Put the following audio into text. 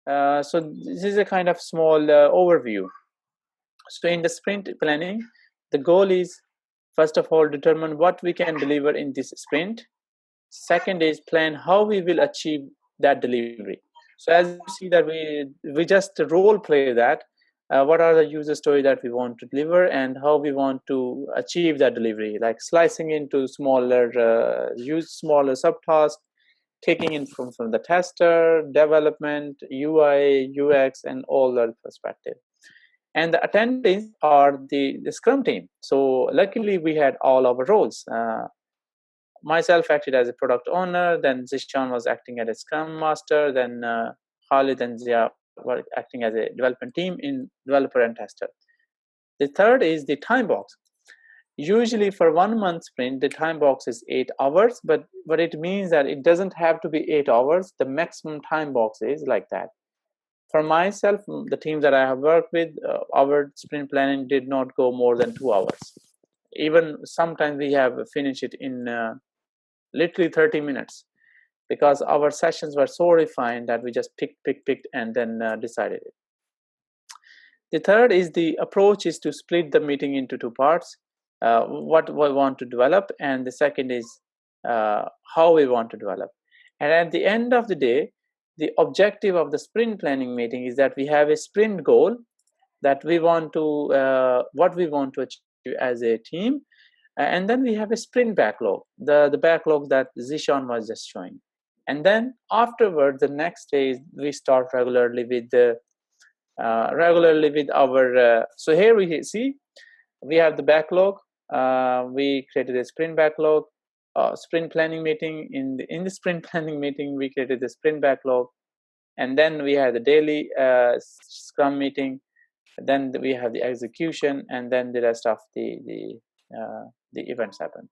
So this is a kind of small overview. So in the sprint planning, the goal is, first of all, determine what we can deliver in this sprint. Second is plan how we will achieve that delivery. So as you see that we just role play that. What are the user story that we want to deliver and how we want to achieve that delivery, like slicing into smaller use smaller subtasks, taking in from the tester, development, UI, UX, and all that perspective. And the attendees are the Scrum team. So luckily we had all our roles. Myself acted as a product owner, then Zishan was acting as a Scrum master, then Khalid and Zia were acting as a development team in developer and tester. The third is the time box. Usually for 1 month sprint, the time box is 8 hours, but it means that it doesn't have to be 8 hours. The maximum time box is like that. For myself, the teams that I have worked with, our sprint planning did not go more than 2 hours. Even sometimes we have finished it in literally 30 minutes, because our sessions were so refined that we just picked and then decided it. The third is the approach is to split the meeting into two parts, what we want to develop, and the second is how we want to develop. And at the end of the day, the objective of the sprint planning meeting is that we have a sprint goal that we want to what we want to achieve as a team, and then we have a sprint backlog, the backlog that Zishan was just showing. And then afterward, the next day we start regularly with our so here we see we have the backlog. We created a sprint backlog, sprint planning meeting. In the sprint planning meeting, we created the sprint backlog, and then we had the daily Scrum meeting. Then we have the execution, and then the rest of the events happen.